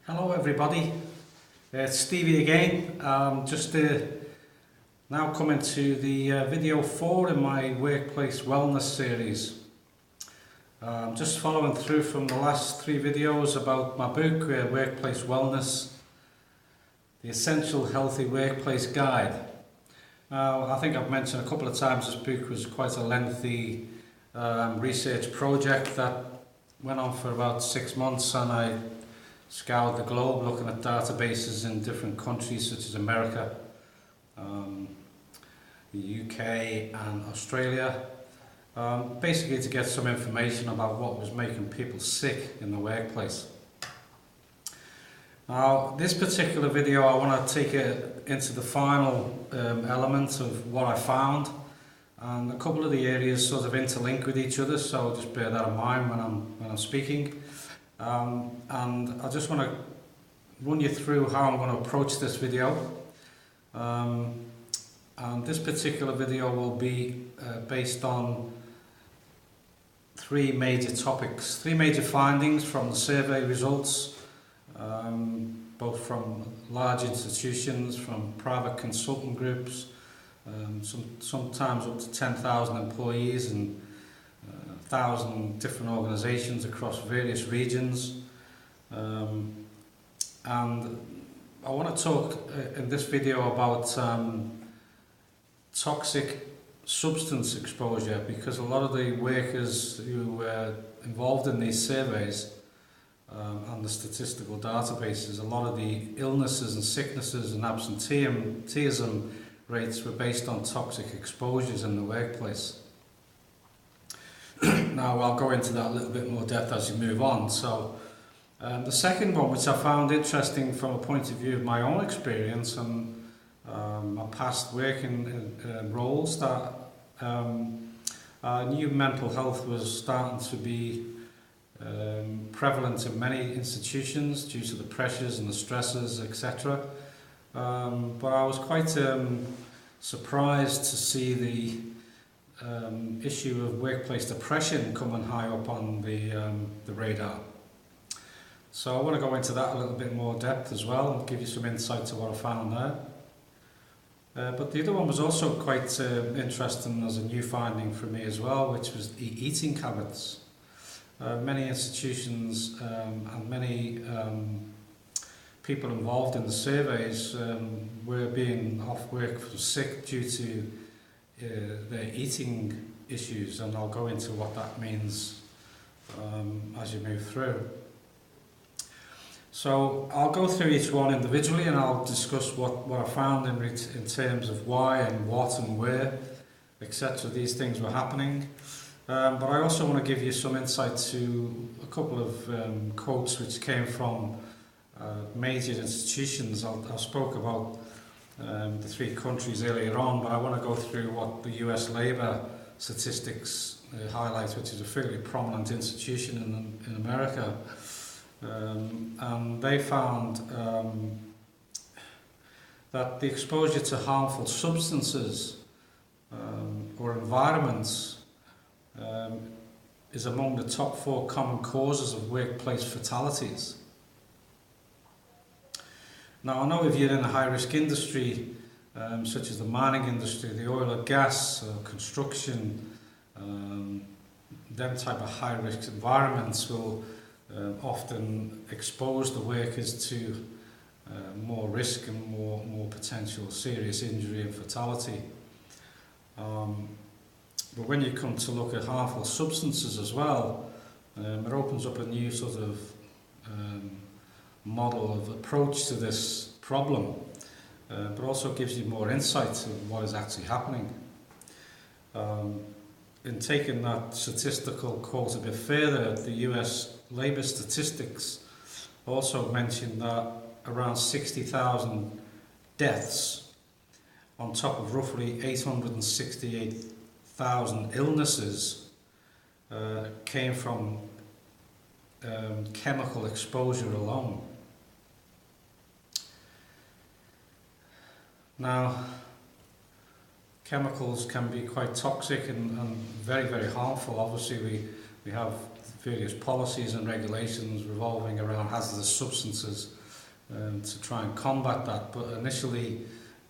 Hello everybody, it's Stevie again. Just now coming to the video 4 in my workplace wellness series. Just following through from the last 3 videos about my book, Workplace Wellness, the Essential Healthy Workplace Guide. Now, I think I've mentioned a couple of times this book was quite a lengthy research project that went on for about 6 months, and I scoured the globe looking at databases in different countries such as America, the UK and Australia, basically to get some information about what was making people sick in the workplace. Now, this particular video I want to take it into the final element of what I found, and a couple of the areas sort of interlink with each other, so just bear that in mind when I'm speaking. And I just want to run you through how I'm going to approach this video. And this particular video will be based on 3 major topics, 3 major findings from the survey results, both from large institutions, from private consultant groups, sometimes up to 10,000 employees and 1,000 different organisations across various regions. And I want to talk in this video about toxic substance exposure, because a lot of the workers who were involved in these surveys and the statistical databases, a lot of the illnesses and sicknesses and absenteeism rates were based on toxic exposures in the workplace. Now, I'll go into that a little bit more depth as you move on. So the second one, which I found interesting from a point of view of my own experience and my past working roles, that I knew mental health was starting to be prevalent in many institutions due to the pressures and the stresses, etc. But I was quite surprised to see the issue of workplace depression coming high up on the radar. So I want to go into that a little bit more depth as well and give you some insight to what I found there. But the other one was also quite interesting as a new finding for me as well, which was the eating habits. Many institutions and many people involved in the surveys were being off work for sick due to their eating issues, and I'll go into what that means as you move through. So I'll go through each one individually, and I'll discuss what I found in terms of why and what and where, etc. these things were happening. But I also want to give you some insight to a couple of quotes which came from major institutions. I spoke about the 3 countries earlier on, but I want to go through what the US Labour statistics highlight, which is a fairly prominent institution in America. And they found that the exposure to harmful substances or environments is among the top 4 common causes of workplace fatalities. Now, I know if you're in a high-risk industry, such as the mining industry, the oil and gas, construction, them type of high-risk environments will often expose the workers to more risk and more potential serious injury and fatality. But when you come to look at harmful substances as well, it opens up a new sort of model of approach to this problem, but also gives you more insight to what is actually happening. In taking that statistical quote a bit further, the US Labour statistics also mentioned that around 60,000 deaths on top of roughly 868,000 illnesses came from chemical exposure alone. Now, chemicals can be quite toxic and very, very harmful. Obviously, we have various policies and regulations revolving around hazardous substances to try and combat that. But initially,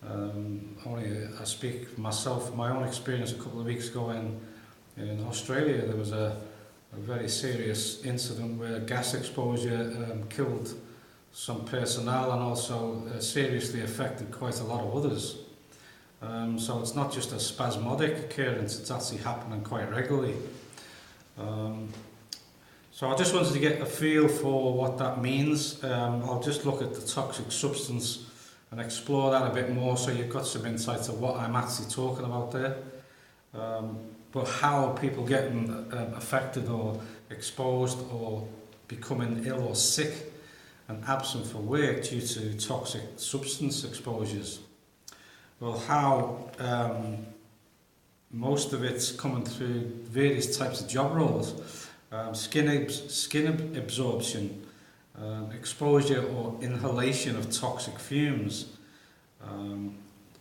I speak for myself, my own experience a couple of weeks ago in Australia, there was a very serious incident where gas exposure killed some personnel and also seriously affected quite a lot of others. So it's not just a spasmodic occurrence, it's actually happening quite regularly. So I just wanted to get a feel for what that means. I'll just look at the toxic substance and explore that a bit more so you've got some insights of what I'm actually talking about there. But how people getting affected or exposed or becoming ill or sick and absent for work due to toxic substance exposures. Well, how most of it's coming through various types of job roles. Skin absorption, exposure or inhalation of toxic fumes,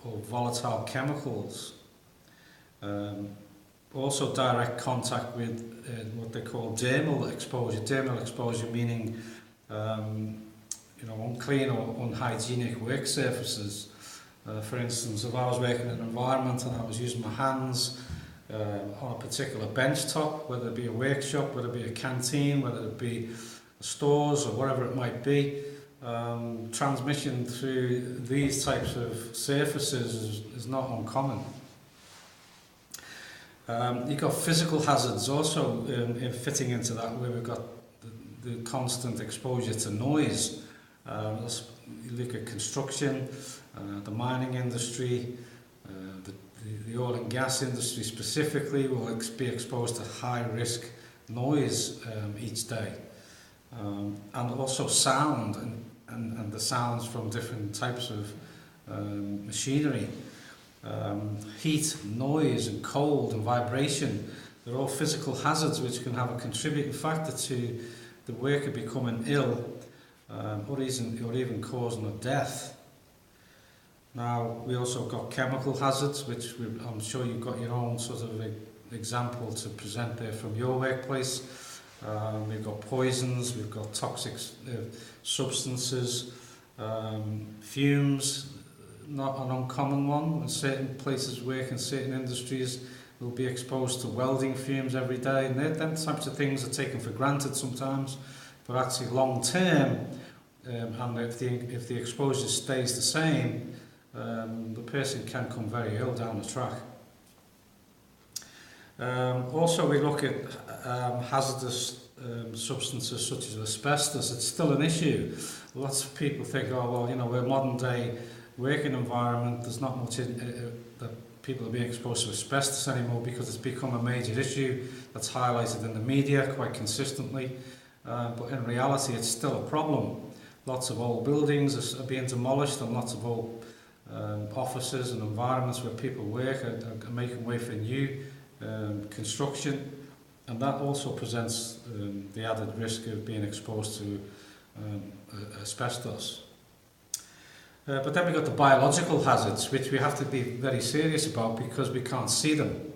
or volatile chemicals. Also direct contact with what they call dermal exposure. Dermal exposure meaning unclean or unhygienic work surfaces. For instance, if I was working in an environment and I was using my hands on a particular bench top, whether it be a workshop, whether it be a canteen, whether it be stores or whatever it might be, transmission through these types of surfaces is not uncommon. You've got physical hazards also fitting into that, where we've got the constant exposure to noise. You look at construction, the mining industry, the oil and gas industry specifically will be exposed to high risk noise each day. And also sound and the sounds from different types of machinery. Heat, noise and cold and vibration, they're all physical hazards which can have a contributing factor to the worker becoming ill or even causing a death. Now, we also got chemical hazards, which I'm sure you've got your own sort of example to present there from your workplace. We've got poisons, we've got toxic substances, fumes, not an uncommon one. In certain places work in certain industries will be exposed to welding fumes every day, and them types of things are taken for granted sometimes, but actually long term, and if the exposure stays the same, the person can come very ill down the track. Also, we look at hazardous substances such as asbestos. It's still an issue. Lots of people think, oh well, we're a modern day working environment, there's not much that people are being exposed to asbestos anymore because it's become a major issue that's highlighted in the media quite consistently. But in reality, it's still a problem. Lots of old buildings are being demolished, and lots of old offices and environments where people work are making way for new construction, and that also presents the added risk of being exposed to asbestos. But then we've got the biological hazards, which we have to be very serious about because we can't see them.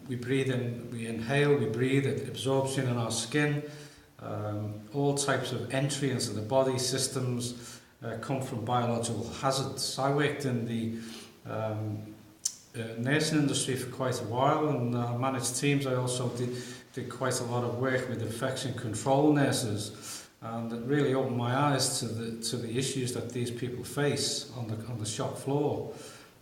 We breathe in, we inhale, we breathe, absorption in our skin. All types of entry into the body systems come from biological hazards. I worked in the nursing industry for quite a while and managed teams. I also did quite a lot of work with infection control nurses. And it really opened my eyes to the issues that these people face on the shop floor.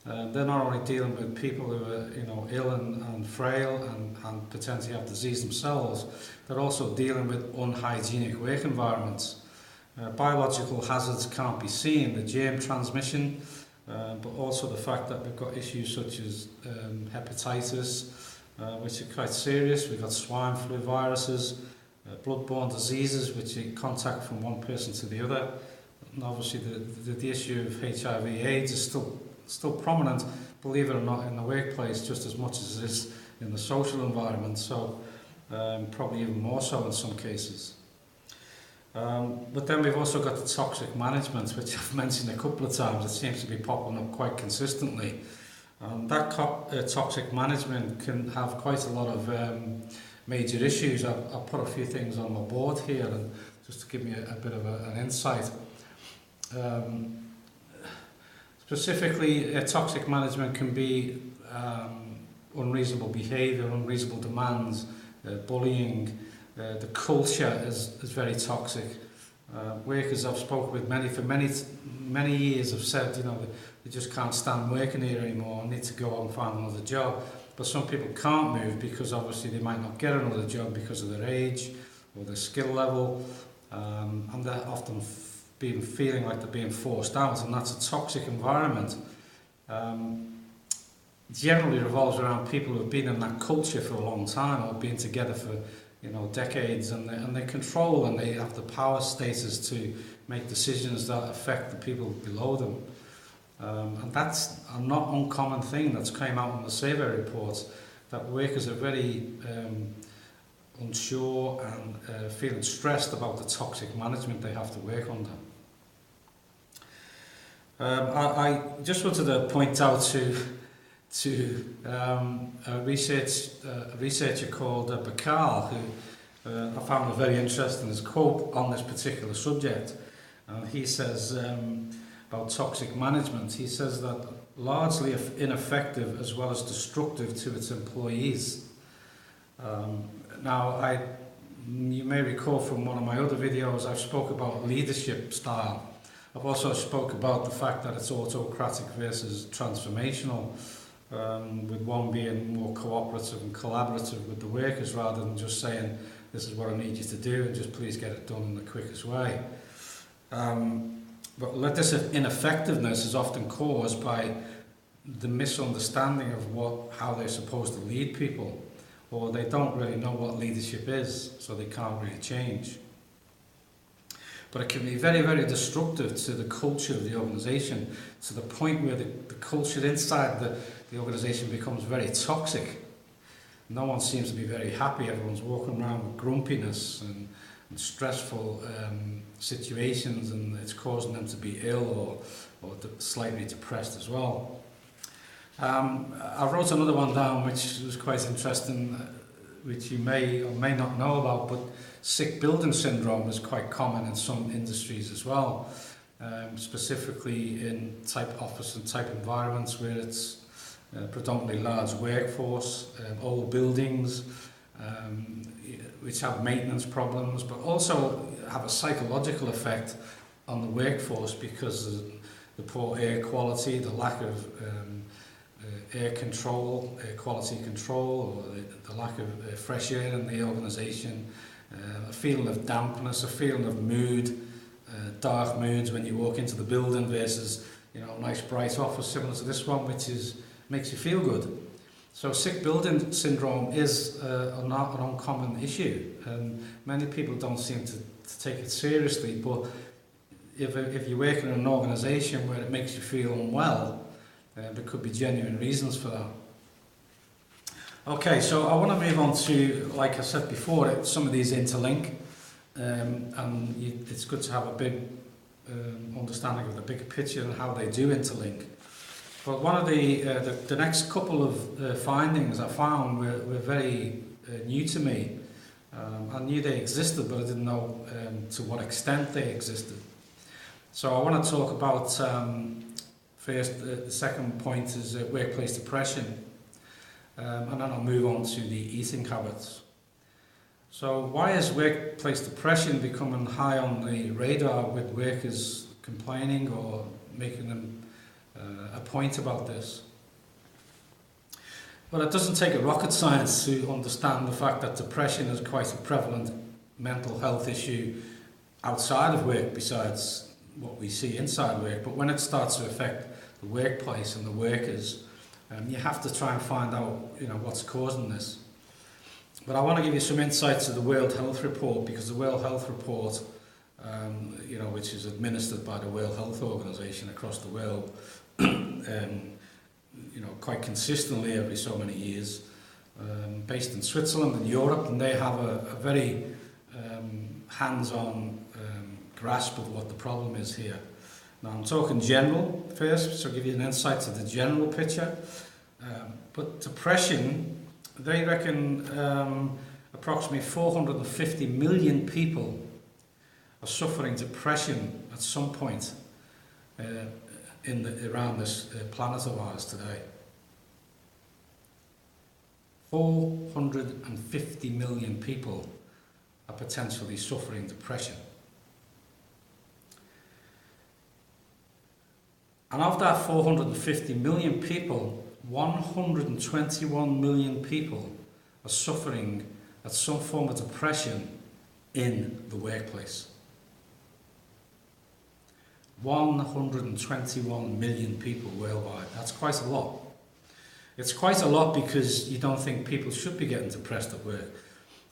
They're not only dealing with people who are ill and frail and potentially have disease themselves, they're also dealing with unhygienic work environments. Biological hazards can't be seen, the germ transmission, but also the fact that we've got issues such as hepatitis, which are quite serious. We've got swine flu viruses, bloodborne diseases which you contact from one person to the other, and obviously the issue of HIV/AIDS is still prominent, believe it or not, in the workplace just as much as it is in the social environment, so probably even more so in some cases. But then we've also got the toxic management, which I've mentioned a couple of times. It seems to be popping up quite consistently. That toxic management can have quite a lot of major issues. I've put a few things on my board here, and just to give me a bit of an insight. Specifically, toxic management can be unreasonable behaviour, unreasonable demands, bullying. The culture is very toxic. Workers I've spoken with for many years have said, they just can't stand working here anymore, and need to go and find another job. But some people can't move because obviously they might not get another job because of their age or their skill level, and they're often feeling like they're being forced out, and that's a toxic environment. Generally revolves around people who have been in that culture for a long time, or been together for decades, and they control, and they have the power status to make decisions that affect the people below them. And that's a not uncommon thing that's came out in the survey reports, that workers are very unsure and feeling stressed about the toxic management they have to work under. I just wanted to point out to a researcher called Bakal, who I found very interesting, his quote on this particular subject. He says about toxic management, he says that largely ineffective as well as destructive to its employees. Now, you may recall from one of my other videos, I've spoke about leadership style. I've also spoke about the fact that it's autocratic versus transformational, with one being more cooperative and collaborative with the workers, rather than just saying, this is what I need you to do, and just please get it done in the quickest way. But this ineffectiveness is often caused by the misunderstanding of how they're supposed to lead people, or they don't really know what leadership is, so they can't really change. But it can be very, very destructive to the culture of the organisation, to the point where the culture inside the organisation becomes very toxic. No one seems to be very happy. Everyone's walking around with grumpiness and stressful situations, and it's causing them to be ill or slightly depressed as well. I wrote another one down which was quite interesting, which you may or may not know about, but sick building syndrome is quite common in some industries as well, specifically in type office and type environments where it's predominantly large workforce, old buildings, which have maintenance problems, but also have a psychological effect on the workforce because of the poor air quality, the lack of air quality control, or the lack of fresh air in the organisation, a feeling of dampness, a feeling of mood, dark moods when you walk into the building versus a nice bright office similar to this one, which makes you feel good. So sick building syndrome is an uncommon issue, and many people don't seem to take it seriously, but if you work in an organisation where it makes you feel unwell, there could be genuine reasons for that. Okay, so I want to move on to, like I said before, some of these interlink, and it's good to have a big understanding of the bigger picture and how they do interlink. But one of the next couple of findings I found were very new to me. I knew they existed, but I didn't know to what extent they existed. So I want to talk about, first, the second point is workplace depression, and then I'll move on to the eating habits. So why is workplace depression becoming high on the radar with workers complaining or making them a point about this? Well, it doesn't take a rocket science to understand the fact that depression is quite a prevalent mental health issue outside of work besides what we see inside work. But when it starts to affect the workplace and the workers, you have to try and find out what's causing this. But I want to give you some insights to the World Health Report, because the World Health Report, which is administered by the World Health Organization across the world, quite consistently every so many years, based in Switzerland and Europe, and they have a very hands-on grasp of what the problem is here. Now I'm talking general first, so I'll give you an insight to the general picture. But depression, they reckon approximately 450 million people are suffering depression at some point around this planet of ours today. 450 million people are potentially suffering depression. And of that 450 million people, 121 million people are suffering at some form of depression in the workplace. 121 million people worldwide. That's quite a lot. It's quite a lot because you don't think people should be getting depressed at work.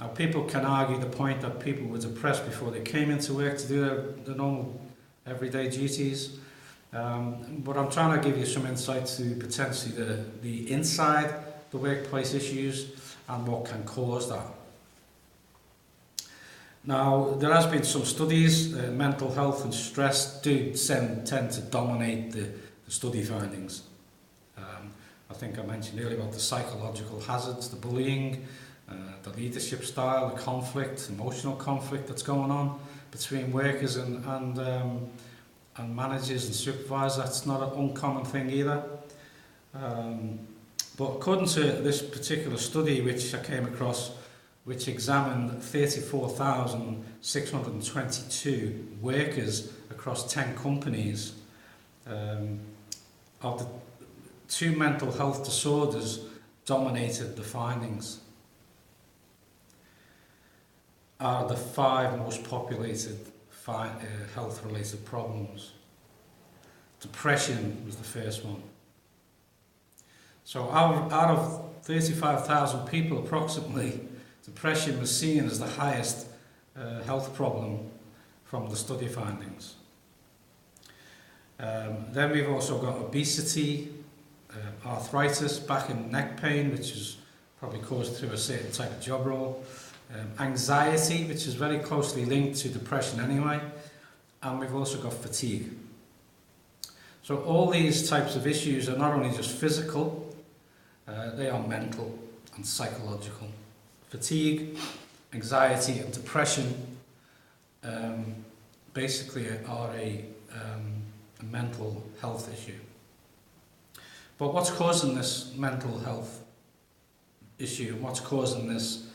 Now, people can argue the point that people were depressed before they came into work to do their normal everyday duties. But I'm trying to give you some insight to potentially the inside the workplace issues and what can cause that. Now, there has been some studies, mental health and stress do tend to dominate the study findings. I think I mentioned earlier about the psychological hazards, the bullying, the leadership style, the conflict, emotional conflict that's going on between workers and managers and supervisors. That's not an uncommon thing either. But according to this particular study which I came across, which examined 34,622 workers across 10 companies, of the 2 mental health disorders dominated the findings. Are the 5 most populated health-related problems. Depression was the first one. So out of 35,000 people approximately, depression was seen as the highest health problem from the study findings. Then we've also got obesity, arthritis, back and neck pain, which is probably caused through a certain type of job role, anxiety, which is very closely linked to depression anyway, and we've also got fatigue. So all these types of issues are not only just physical, they are mental and psychological. Fatigue, anxiety and depression basically are a mental health issue. But what's causing this mental health issue? What's causing this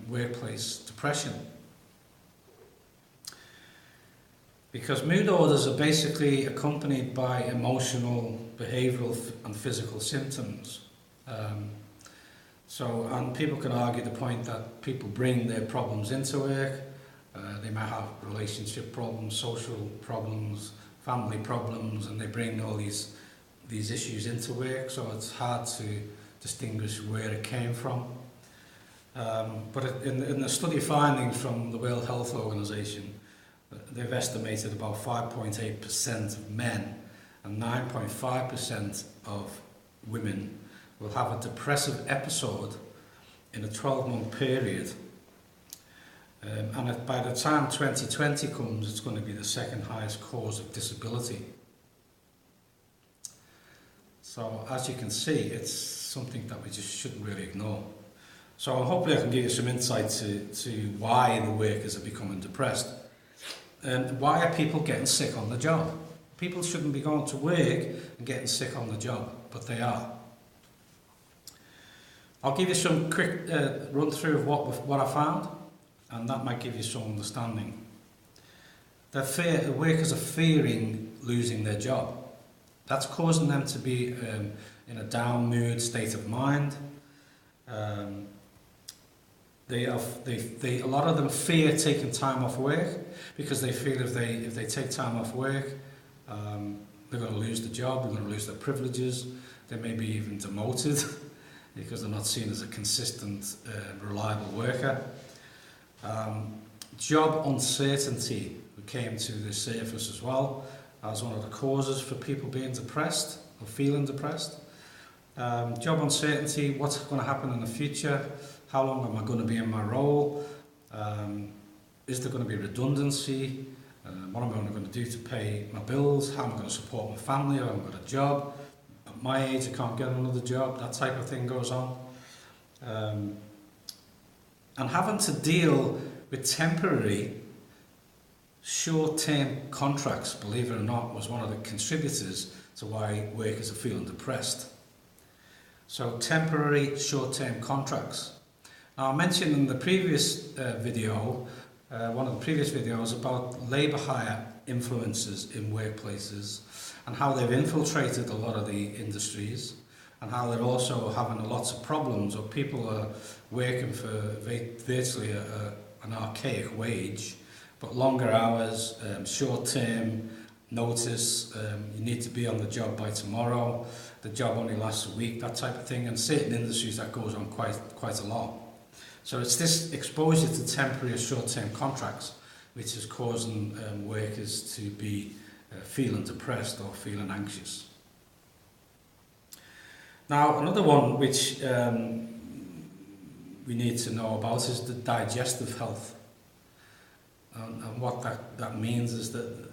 workplace depression? Because mood disorders are basically accompanied by emotional, behavioural and physical symptoms. And people can argue the point that people bring their problems into work. They might have relationship problems, social problems, family problems, and they bring all these issues into work, so it's hard to distinguish where it came from. But in the study findings from the World Health Organization, they've estimated about 5.8% of men and 9.5% of women will have a depressive episode in a 12-month period. And by the time 2020 comes, it's going to be the second highest cause of disability. So as you can see, it's something that we just shouldn't really ignore. So hopefully I can give you some insight to why the workers are becoming depressed. Why are people getting sick on the job? People shouldn't be going to work and getting sick on the job, but they are. I'll give you some quick run through of what I found, and that might give you some understanding. The workers are fearing losing their job. That's causing them to be in a down mood state of mind. A lot of them fear taking time off work because they feel if they take time off work, they're going to lose the job, they're going to lose their privileges, they may be even demoted because they're not seen as a consistent, reliable worker. Job uncertainty came to the surface as well as one of the causes for people being depressed or feeling depressed. Job uncertainty, what's going to happen in the future? How long am I going to be in my role? Is there going to be redundancy? What am I going to do to pay my bills? How am I going to support my family? I haven't got a job. At my age, I can't get another job. That type of thing goes on. and having to deal with temporary short-term contracts, believe it or not, was one of the contributors to why workers are feeling depressed. So temporary short-term contracts. Now I mentioned in the previous video, one of the previous videos, about labour hire influences in workplaces and how they've infiltrated a lot of the industries, and how they're also having lots of problems, or people are working for virtually an archaic wage, but longer hours, short-term notice, you need to be on the job by tomorrow, the job only lasts a week, that type of thing. And certain industries that goes on quite a lot. So it's this exposure to temporary or short-term contracts which is causing workers to be feeling depressed or feeling anxious. Now, another one which we need to know about is the digestive health. And what that means is that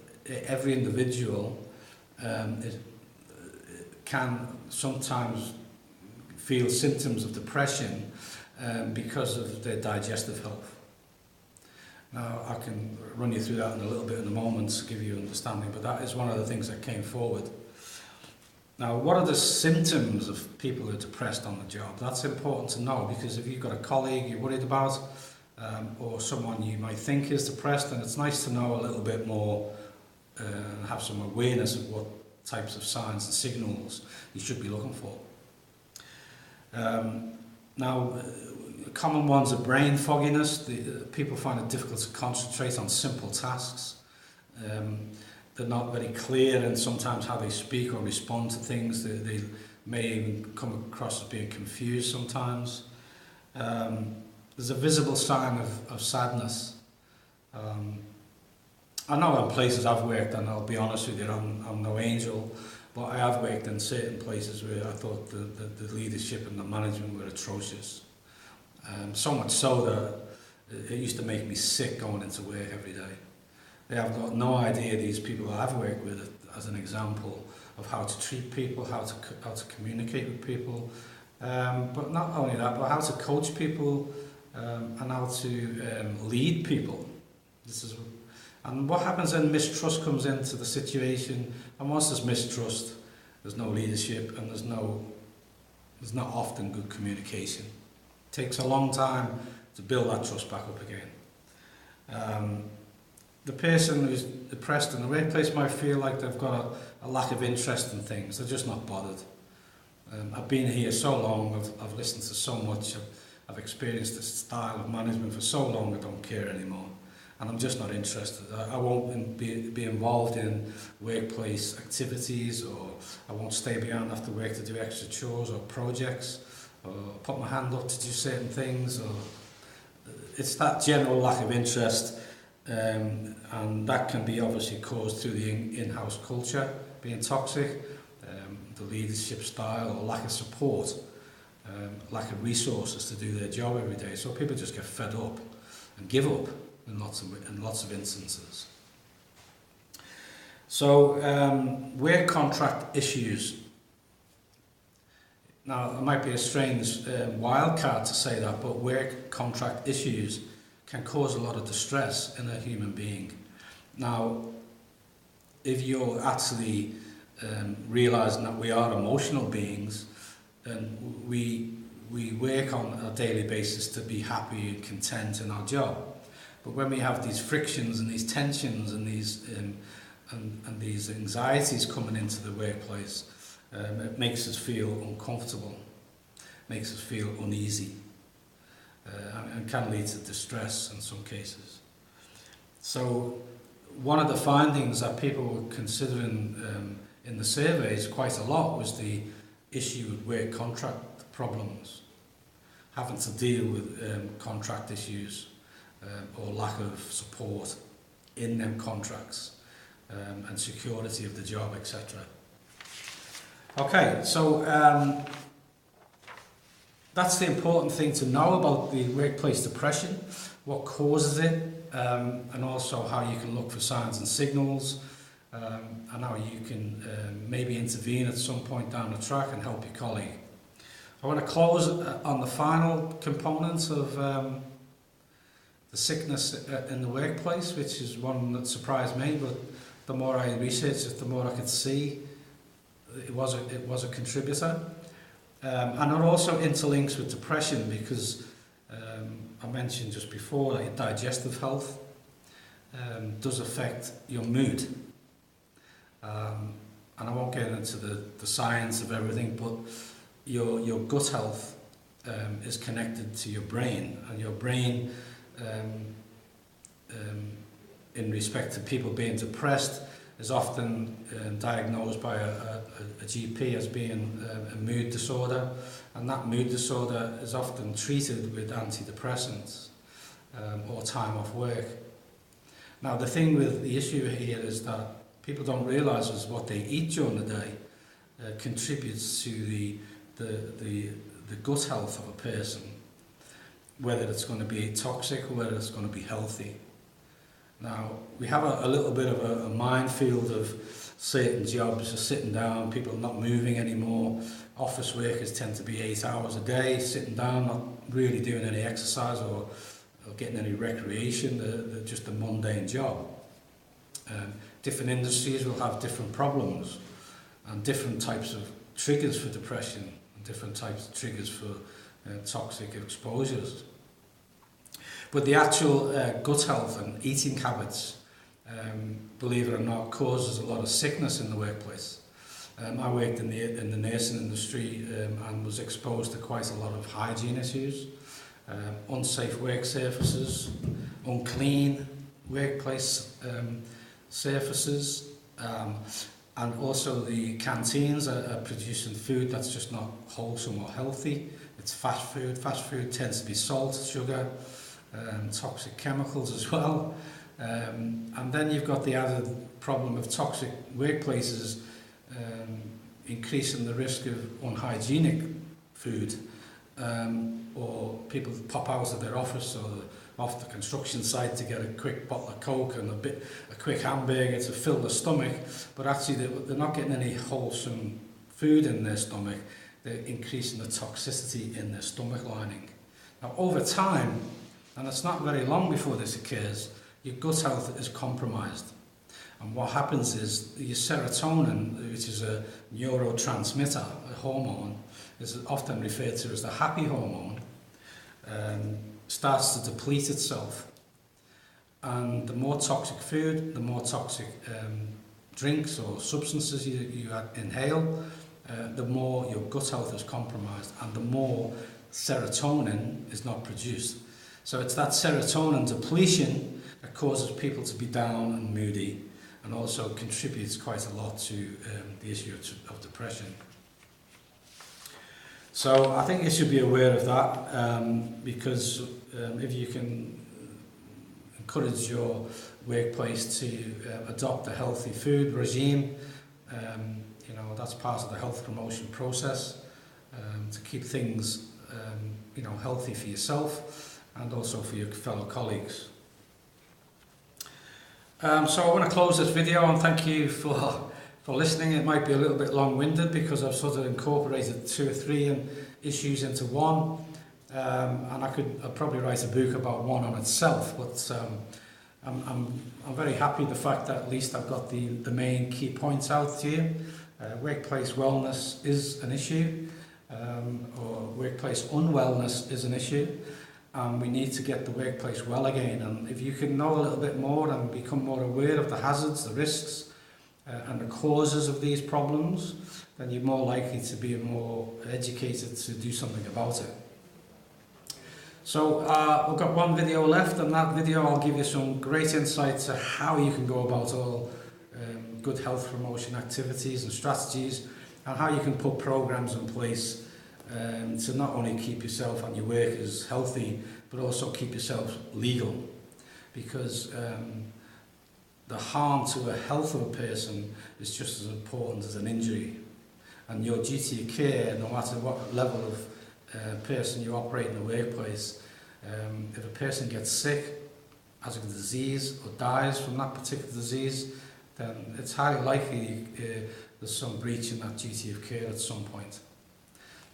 every individual can sometimes feel symptoms of depression because of their digestive health. Now, I can run you through that in a little bit in a moment to give you understanding, but that is one of the things that came forward. Now, what are the symptoms of people who are depressed on the job? That's important to know, because if you've got a colleague you're worried about, or someone you might think is depressed, then it's nice to know a little bit more and have some awareness of what types of signs and signals you should be looking for. Now, common ones are brain fogginess. People find it difficult to concentrate on simple tasks. They're not very clear in sometimes how they speak or respond to things. They may even come across as being confused sometimes. There's a visible sign of sadness. I know in places I've worked, and I'll be honest with you, I'm no angel, but I have worked in certain places where I thought the leadership and the management were atrocious. So much so that it used to make me sick going into work every day. They have got no idea, these people I've worked with, as an example of how to treat people, how to communicate with people, but not only that, but how to coach people, and how to lead people. And what happens when mistrust comes into the situation, and once there's mistrust, there's no leadership, and there's not often good communication. It takes a long time to build that trust back up again. The person who's depressed in the workplace might feel like they've got a lack of interest in things. They're just not bothered. I've been here so long, I've listened to so much, I've experienced this style of management for so long, I don't care anymore. And I'm just not interested. I won't be involved in workplace activities, or I won't stay behind after work to do extra chores or projects, or put my hand up to do certain things. Or it's that general lack of interest, and that can be obviously caused through the in-house culture being toxic, the leadership style, or lack of support, lack of resources to do their job every day. So people just get fed up and give up in lots of instances. So work contract issues. Now, it might be a strange wild card to say that, but work contract issues can cause a lot of distress in a human being. Now, if you're actually realising that we are emotional beings, then we work on a daily basis to be happy and content in our job. But when we have these frictions and these tensions and these these anxieties coming into the workplace, it makes us feel uncomfortable, makes us feel uneasy, and can lead to distress in some cases. So one of the findings that people were considering in the surveys quite a lot was the issue with work contract problems, having to deal with contract issues, or lack of support in them contracts, and security of the job, etc. Okay, so that's the important thing to know about the workplace depression, what causes it, and also how you can look for signs and signals, and how you can maybe intervene at some point down the track and help your colleague. I want to close on the final component of sickness in the workplace, which is one that surprised me, but the more I researched it, the more I could see it was a contributor. And it also interlinks with depression because I mentioned just before that your digestive health does affect your mood. And I won't get into the science of everything, but your gut health is connected to your brain, and your brain, in respect to people being depressed, is often diagnosed by a GP as being a mood disorder, and that mood disorder is often treated with antidepressants or time off work. Now the thing with the issue here is that people don't realise is what they eat during the day contributes to the gut health of a person, whether it's going to be toxic or whether it's going to be healthy. Now, we have a little bit of a minefield of certain jobs are sitting down, people are not moving anymore. Office workers tend to be 8 hours a day, sitting down, not really doing any exercise or getting any recreation. They're just a mundane job. Different industries will have different problems and different types of triggers for depression and different types of triggers for toxic exposures. But the actual gut health and eating habits, believe it or not, causes a lot of sickness in the workplace. I worked in the nursing industry and was exposed to quite a lot of hygiene issues, unsafe work surfaces, unclean workplace surfaces, and also the canteens are producing food that's just not wholesome or healthy. It's fast food. Fast food tends to be salt, sugar, toxic chemicals as well. And then you've got the added problem of toxic workplaces increasing the risk of unhygienic food, or people pop out of their office or off the construction site to get a quick bottle of Coke and a quick hamburger to fill the stomach, but actually they're not getting any wholesome food in their stomach. They're increasing the toxicity in their stomach lining. Now over time, and it's not very long before this occurs, your gut health is compromised. And what happens is your serotonin, which is a neurotransmitter, a hormone, is often referred to as the happy hormone, starts to deplete itself. And the more toxic food, the more toxic drinks or substances you inhale, the more your gut health is compromised and the more serotonin is not produced. So it's that serotonin depletion that causes people to be down and moody, and also contributes quite a lot to the issue of depression. So I think you should be aware of that, because if you can encourage your workplace to adopt a healthy food regime, that's part of the health promotion process, to keep things healthy for yourself and also for your fellow colleagues. So I want to close this video and thank you for listening. It might be a little bit long-winded because I've sort of incorporated 2 or 3 issues into one, and I'd probably write a book about one on itself, but I'm very happy the fact that at least I've got the main key points out to you. Workplace wellness is an issue, or workplace unwellness is an issue. We need to get the workplace well again, and if you can know a little bit more and become more aware of the hazards, the risks and the causes of these problems, then you're more likely to be more educated to do something about it. So we've got one video left, and that video I'll give you some great insight to how you can go about all good health promotion activities and strategies, and how you can put programs in place to not only keep yourself and your workers healthy, but also keep yourself legal. Because the harm to the health of a person is just as important as an injury. And your duty of care, no matter what level of person you operate in the workplace, if a person gets sick, has a disease, or dies from that particular disease, then it's highly likely there's some breach in that duty of care at some point.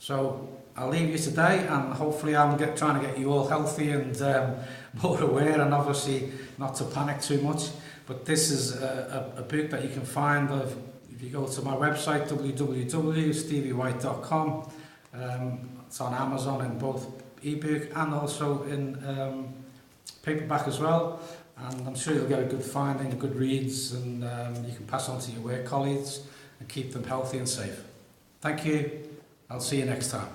So I'll leave you today, and hopefully I'm trying to get you all healthy and more aware, and obviously not to panic too much. But this is a book that you can find if you go to my website, www.steviewhite.com. It's on Amazon in both ebook and also in paperback as well. And I'm sure you'll get a good finding, good reads, and you can pass on to your work colleagues and keep them healthy and safe. Thank you. I'll see you next time.